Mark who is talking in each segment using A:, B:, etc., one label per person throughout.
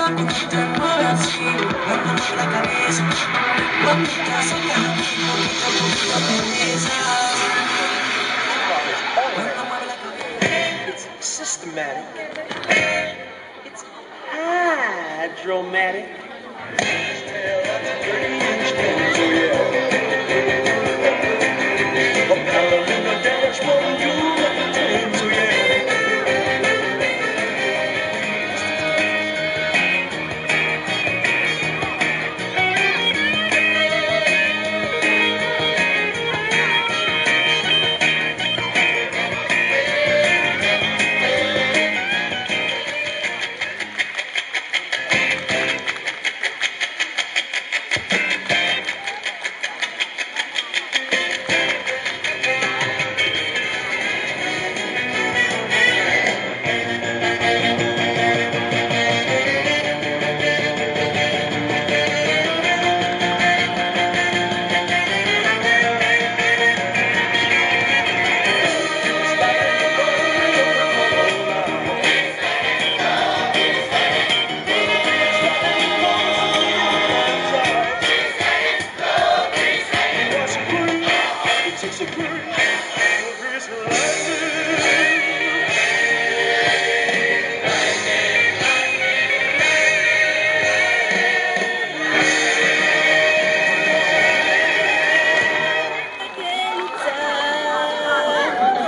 A: Te mueve así, cuando mueve la cabeza, cuando estás acá, poquito pereza. Cuando mueve la cabeza. It's systematic. It's hydromatic.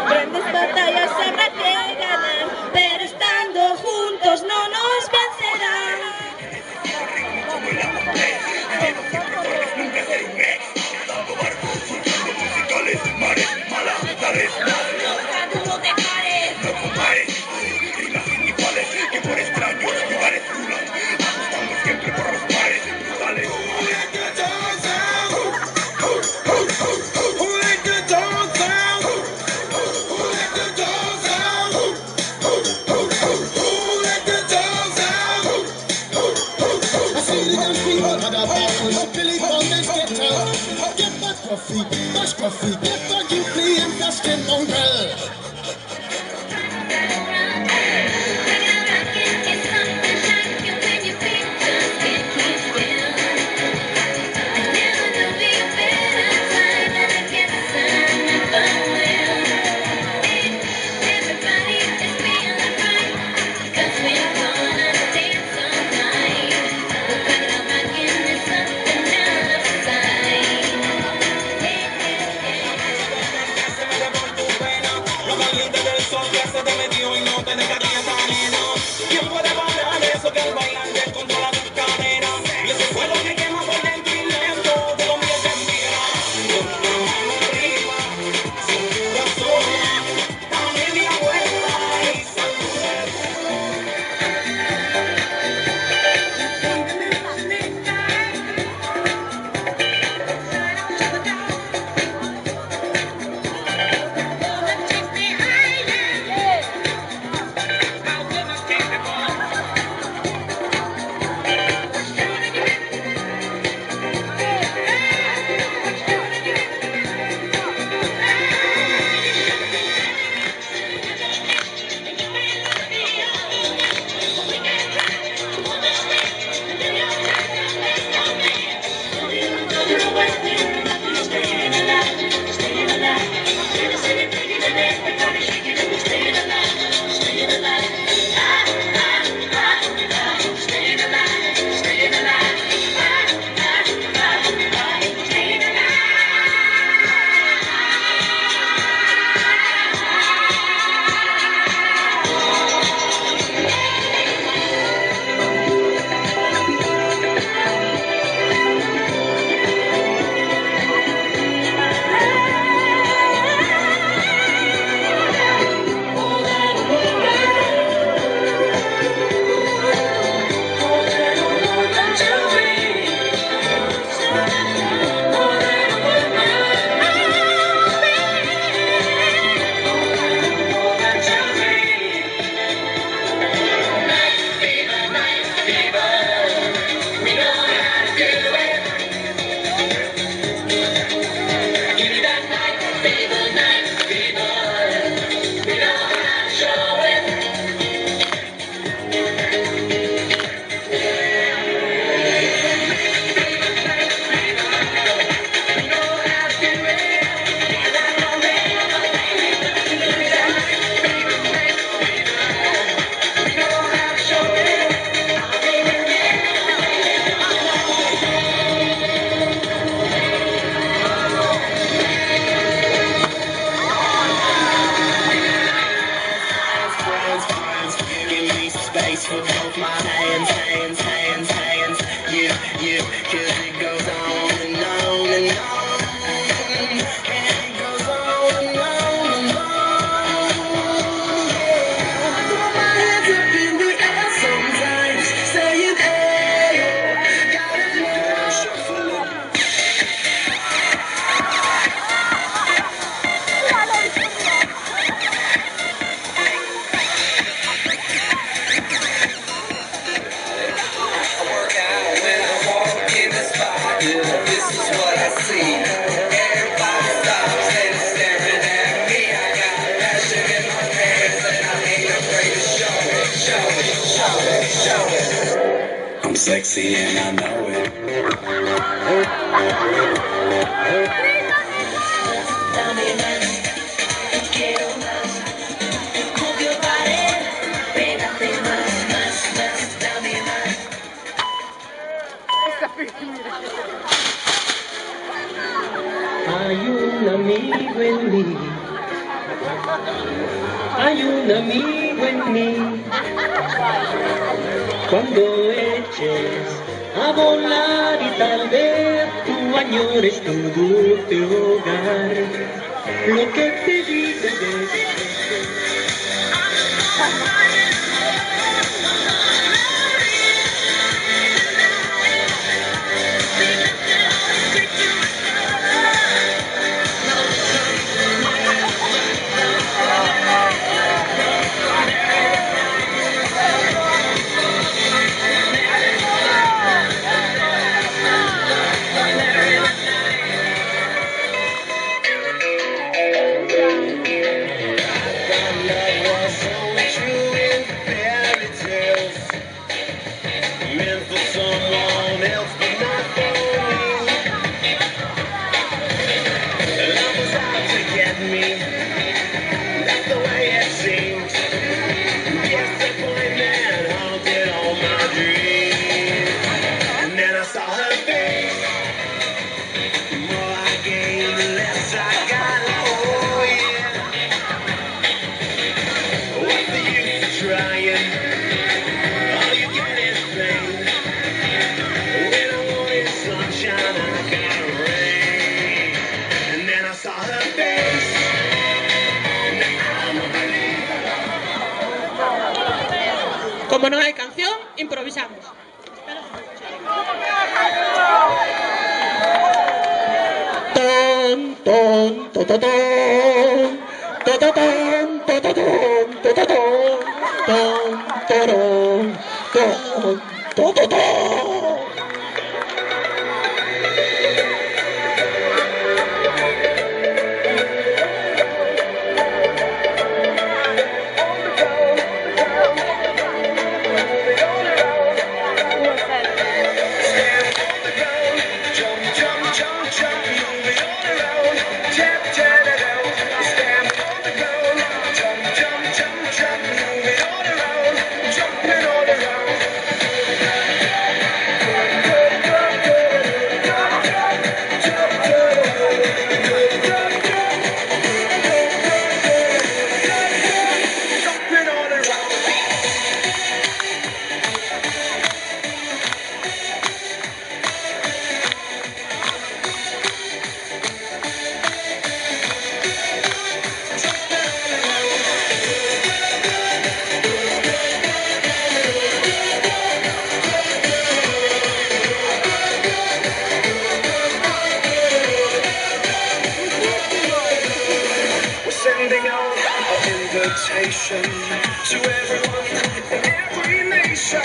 B: Grandes batallas habrá que ganar, pero estando juntos no nos vencerán.
C: Get back, you play and cast it mongrel.
A: sexy and I know it. Dame más, quiero más. Move your body, pégate más, más, más, dame más.
D: Hay un amigo en mí, hay un amigo en mí. Cuando eches a volar y tal vez tú añores tu dulce hogar, lo que te digo desde
E: como non hai canción, improvisamos. Ton, ton, to, to, ton, to, to, ton, to, to, ton, to, to, ton, ton, toron, ton, to, to, ton.
A: Invitation to everyone in every nation.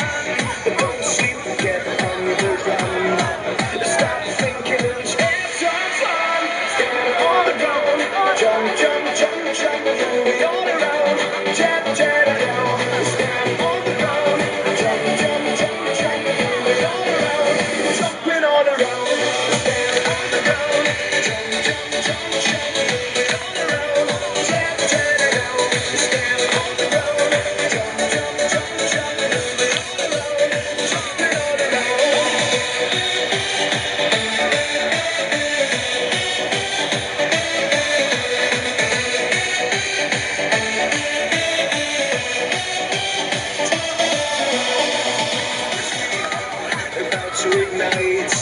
A: Don't sleep, get on the run. Stop thinking and have some fun. Stand on the ground, jump, jump, jump, jump, move it all around. Tap, tap, down. Stand on the ground, jump, jump, jump, jump, move it all around. Jumping all around. Stand on the ground, jump, jump, jump, jump, move it all around. Tap, tap, down. Stand on the ground, jump, jump, jump, jump, move it all around. Jumping all around. About to ignite.